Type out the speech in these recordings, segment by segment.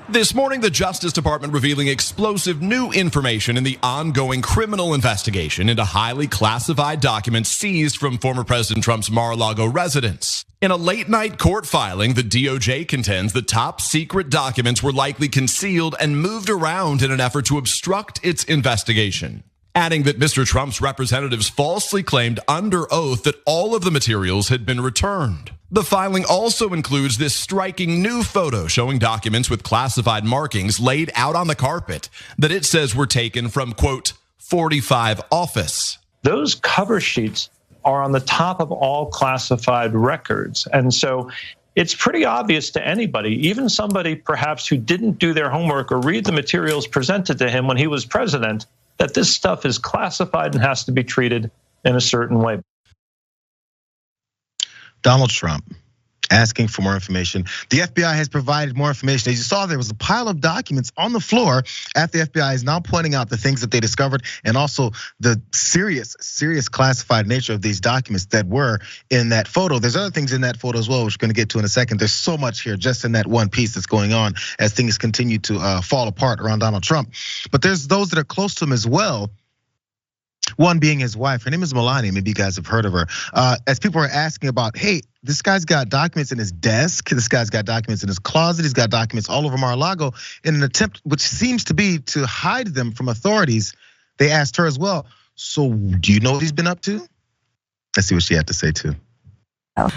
This morning, the Justice Department revealing explosive new information in the ongoing criminal investigation into highly classified documents seized from former President Trump's Mar-a-Lago residence. In a late-night court filing, the DOJ contends the top secret documents were likely concealed and moved around in an effort to obstruct its investigation, adding that Mr. Trump's representatives falsely claimed under oath that all of the materials had been returned. The filing also includes this striking new photo showing documents with classified markings laid out on the carpet that it says were taken from, quote, 45 office. Those cover sheets are on the top of all classified records. And so it's pretty obvious to anybody, even somebody perhaps who didn't do their homework or read the materials presented to him when he was president, that this stuff is classified and has to be treated in a certain way. Donald Trump asking for more information. The FBI has provided more information. As you saw, there was a pile of documents on the floor after the FBI is now pointing out the things that they discovered and also the serious classified nature of these documents that were in that photo. There's other things in that photo as well, which we're gonna get to in a second. There's so much here just in that one piece that's going on as things continue to fall apart around Donald Trump. But there's those that are close to him as well. One being his wife. Her name is Melania. Maybe you guys have heard of her. As people are asking about, hey, this guy's got documents in his desk. This guy's got documents in his closet. He's got documents all over Mar-a-Lago in an attempt, which seems to be to hide them from authorities. They asked her as well. So do you know what he's been up to? Let's see what she had to say too.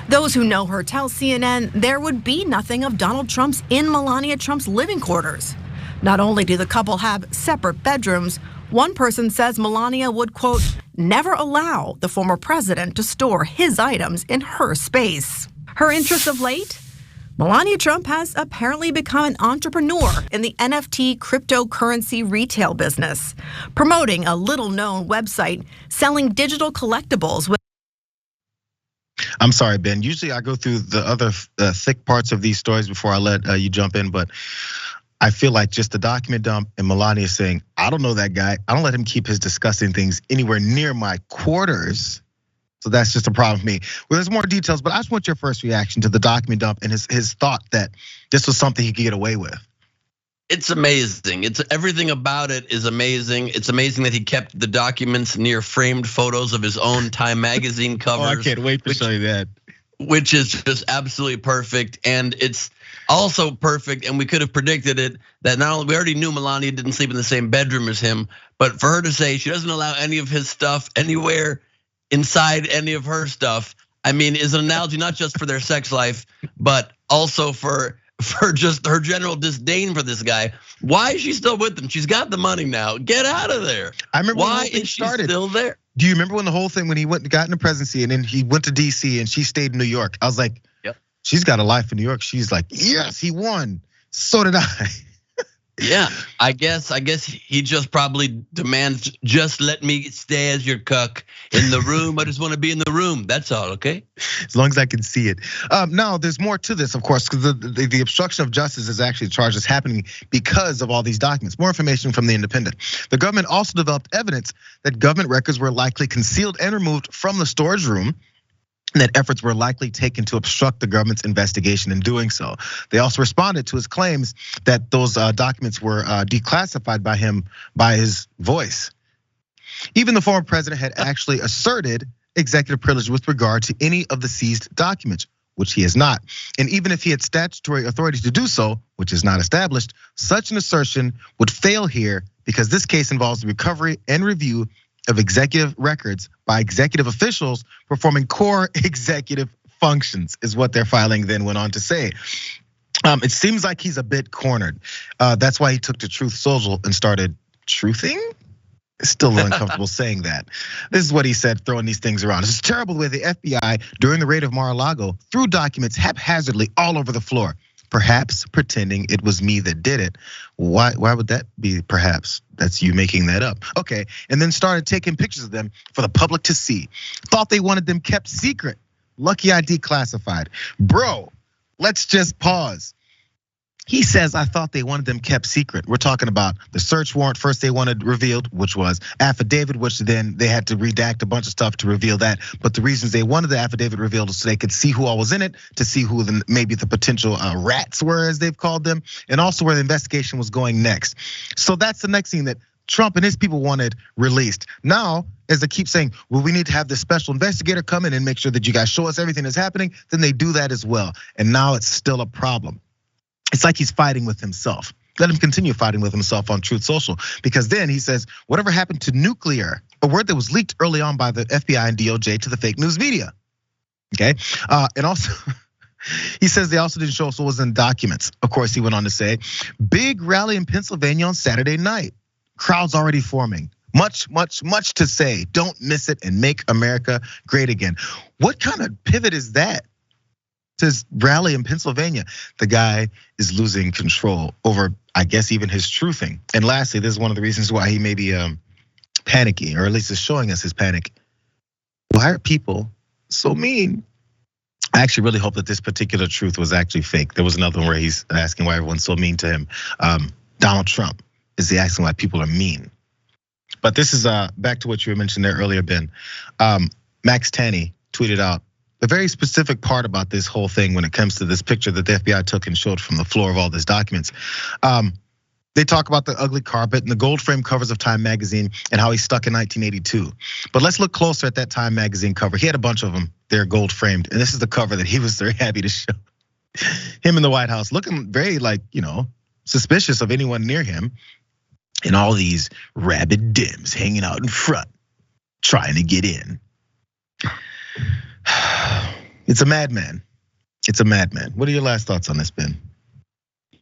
Those who know her tell CNN there would be nothing of Donald Trump's in Melania Trump's living quarters. Not only do the couple have separate bedrooms, one person says Melania would, quote, never allow the former president to store his items in her space. Her interest of late? Melania Trump has apparently become an entrepreneur in the NFT cryptocurrency retail business, promoting a little-known website selling digital collectibles. I'm sorry, Ben. Usually I go through the other thick parts of these stories before I let you jump in, but I feel like just the document dump and Melania saying, I don't know that guy. I don't let him keep his disgusting things anywhere near my quarters. So that's just a problem for me. Well, there's more details, but I just want your first reaction to the document dump and his thought that this was something he could get away with. It's amazing. It's everything about it is amazing. It's amazing that he kept the documents near framed photos of his own Time magazine covers. Oh, I can't wait to show you that. Which is just absolutely perfect. And it's also perfect, and we could have predicted it, that not only we already knew Melania didn't sleep in the same bedroom as him, but for her to say she doesn't allow any of his stuff anywhere inside any of her stuff, I mean, is an analogy not just for their sex life, but also for just her general disdain for this guy. Why is she still with him? She's got the money now. Get out of there. I remember why is she still there? Do you remember when the whole thing, when he got in the presidency and then he went to DC and she stayed in New York? I was like, yep. She's got a life in New York. She's like, yes, he won. So did I. Yeah, I guess he just probably demands, just let me stay as your cuck in the room. I just want to be in the room. That's all, okay? As long as I can see it. Now, there's more to this, of course, because the obstruction of justice is actually a charge that's happening because of all these documents. More information from The Independent. The government also developed evidence that government records were likely concealed and removed from the storage room, and that efforts were likely taken to obstruct the government's investigation in doing so. They also responded to his claims that those documents were declassified by him by his voice. Even the former president had actually asserted executive privilege with regard to any of the seized documents, which he has not. And even if he had statutory authority to do so, which is not established, such an assertion would fail here because this case involves the recovery and review of executive records by executive officials performing core executive functions, is what their filing then went on to say. It seems like he's a bit cornered. That's why he took to Truth Social and started truthing. It's still a little uncomfortable saying that. This is what he said, throwing these things around. It's terrible the way the FBI, during the raid of Mar-a-Lago, threw documents haphazardly all over the floor, perhaps pretending it was me that did it. Why would that be perhaps? That's you making that up. Okay, and then started taking pictures of them for the public to see. Thought they wanted them kept secret. Lucky I declassified. Bro, let's just pause. He says, I thought they wanted them kept secret. We're talking about the search warrant first they wanted revealed, which was affidavit, which then they had to redact a bunch of stuff to reveal that. But the reasons they wanted the affidavit revealed was so they could see who all was in it, to see who maybe the potential rats were, as they've called them, and also where the investigation was going next. So that's the next thing that Trump and his people wanted released. Now, as they keep saying, well, we need to have this special investigator come in and make sure that you guys show us everything that's happening, then they do that as well. And now it's still a problem. It's like he's fighting with himself. Let him continue fighting with himself on Truth Social, because then he says, whatever happened to nuclear, a word that was leaked early on by the FBI and DOJ to the fake news media. Okay, and also, he says they also didn't show us what was in documents. Of course, he went on to say, big rally in Pennsylvania on Saturday night. Crowds already forming. Much to say. Don't miss it and make America great again. What kind of pivot is that? This rally in Pennsylvania, the guy is losing control over, I guess, even his truthing. And lastly, this is one of the reasons why he may be panicky, or at least is showing us his panic. Why are people so mean? I actually really hope that this particular truth was actually fake. There was another one where he's asking why everyone's so mean to him. Donald Trump is asking why people are mean. But this is back to what you mentioned there earlier, Ben. Max Tanny tweeted out the very specific part about this whole thing when it comes to this picture that the FBI took and showed from the floor of all these documents. They talk about the ugly carpet and the gold frame covers of Time magazine and how he's stuck in 1982. But let's look closer at that Time magazine cover. He had a bunch of them. They're gold framed. And this is the cover that he was very happy to show. Him in the White House looking very suspicious of anyone near him. And all these rabid Dems hanging out in front, trying to get in. It's a madman. It's a madman. What are your last thoughts on this, Ben?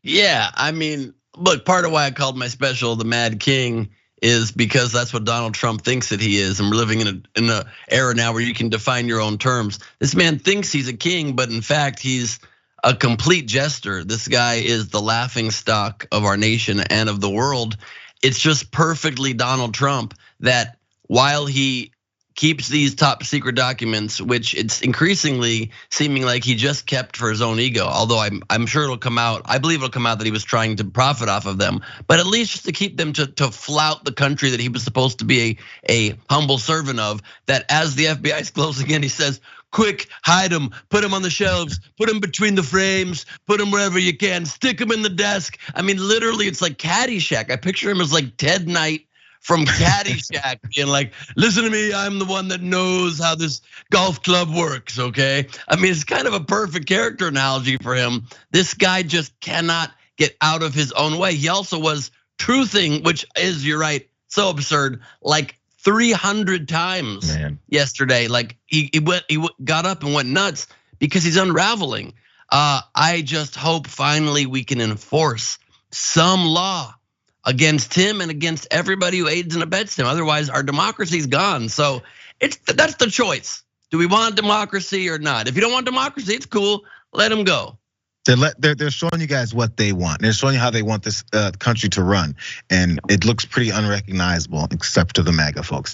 Yeah, I mean, look, part of why I called my special the Mad King is because that's what Donald Trump thinks that he is. And we're living in an era now where you can define your own terms. This man thinks he's a king, but in fact, he's a complete jester. This guy is the laughing stock of our nation and of the world. It's just perfectly Donald Trump that while he keeps these top secret documents, which it's increasingly seeming like he just kept for his own ego, although I'm sure it'll come out, I believe it'll come out that he was trying to profit off of them, but at least just to keep them to flout the country that he was supposed to be a humble servant of, that as the FBI is closing in, he says, quick, hide them, put them on the shelves, put them between the frames, put them wherever you can, stick them in the desk. I mean, literally, it's like Caddyshack. I picture him as like Ted Knight from Caddyshack being like, listen to me, I'm the one that knows how this golf club works, okay? I mean, it's kind of a perfect character analogy for him. This guy just cannot get out of his own way. He also was truthing, which is, you're right, so absurd, like 300 times yesterday. Like he got up and went nuts because he's unraveling. I just hope finally we can enforce some law against him and against everybody who aids and abets him. Otherwise, our democracy's gone. So that's the choice. Do we want democracy or not? If you don't want democracy, it's cool. Let him go. They're showing you guys what they want. They're showing you how they want this country to run, and it looks pretty unrecognizable, except to the MAGA folks.